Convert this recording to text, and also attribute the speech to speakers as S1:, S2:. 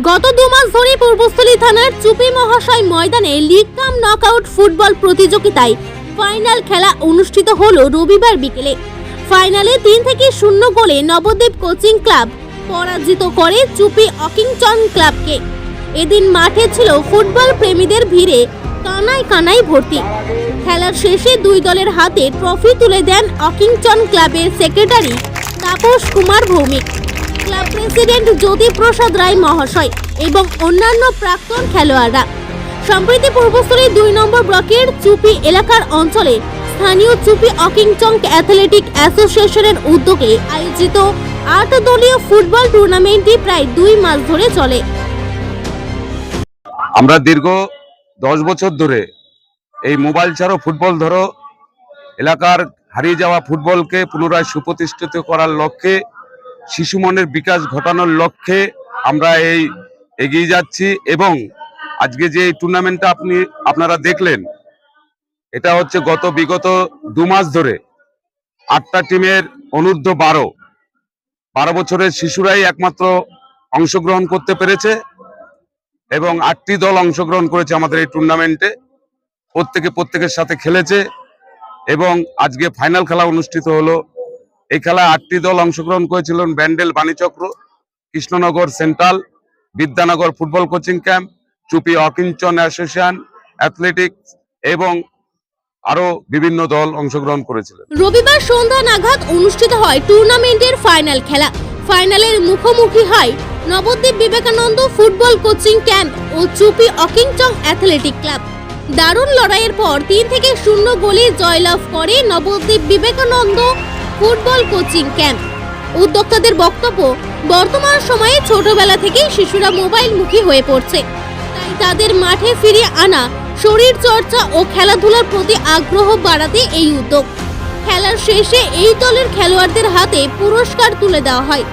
S1: গত 2 মাস ধরে পূর্বস্থলী থানার চুপি মহাশয় ময়দানে লিগ কাম নকআউট ফুটবল প্রতিযোগিতায় ফাইনাল খেলা অনুষ্ঠিত হলো রবিবার বিকেলে। ফাইনালে 3-0 গোলে নবদ্বীপ কোচিং ক্লাব পরাজিত করে চুপি অকিংটন ক্লাবকে। এদিন মাঠে ছিল ফুটবল প্রেমীদের ভিড়ে কানায় কানায় ভর্তি। খেলার শেষে দুই দলের হাতে ট্রফি তুলে দেন অকিংটন ক্লাবের secretary Tapas Kumar Bhowmick, club president Jyotiprasad Roy মহাশয় এবং অন্যান্য প্রাক্তন খেলোয়াড়রা। সম্প্রতি পূর্বস্থলী 2 নম্বর ব্লকের চুপি এলাকার অঞ্চলে স্থানীয় চুপি অকিংটন অ্যাথলেটিক অ্যাসোসিয়েশনের উদ্যোগে আয়োজিত 8 দলীয় ফুটবল টুর্নামেন্টটি প্রায় 2 মাস ধরে চলে।
S2: আমরা দীর্ঘ 10 বছর ধরে এই মোবাইল ছাড়াও ফুটবল ধরো এলাকার হারিয়ে যাওয়া ফুটবলকে পুনরায় সুপ্রতিষ্ঠিত করার লক্ষ্যে, শিশু মনের বিকাশ ঘটানোর লক্ষ্যে আমরা এই এগিয়ে যাচ্ছি। এবং আজকে যে টুর্নামেন্টটা আপনারা দেখলেন, এটা হচ্ছে বিগত 2 মাস ধরে 8টা টিমের অনূর্ধ্ব 12 বছরের শিশুরাই একমাত্র অংশগ্রহণ করতে পেরেছে এবং 8টি দল অংশগ্রহণ করেছে আমাদের এই টুর্নামেন্টে। প্রত্যেকের সাথে খেলেছে এবং আজকে ফাইনাল খেলা অনুষ্ঠিত হলো। এই খেলায় 8টি দল অংশগ্রহণ করেছিলেন: Bandel Banichakra, Krishnanagar central, Bidyanagar football coaching camp, Chupi Okington association athletics এবং আরো বিভিন্ন দল অংশগ্রহণ করেছিল।
S1: রবিবার সন্ধ্যা নাগাদ অনুষ্ঠিত হয় টুর্নামেন্টের ফাইনাল খেলা। ফাইনালের মুখোমুখি হয় Nabadwip Vivekananda football coaching camp ও চুপি অকিংটন অ্যাথলেটিক ক্লাব। দারুণ লড়াইয়ের পর 3-0 গোলে জয়লাভ করে Nabadwip Vivekananda football coaching camp. উদ্যোক্তাদের বক্তব্য, বর্তমান সময়ে ছোটবেলা থেকেই শিশুরা মোবাইলমুখী হয়ে পড়ছে, তাই তাদের মাঠে ফিরিয়ে আনা, শরীর চর্চা ও খেলাধুলার প্রতি আগ্রহ বাড়াতে এই উদ্যোগ। খেলার শেষে এই দলের খেলোয়াড়দের হাতে পুরস্কার তুলে দেওয়া হয়।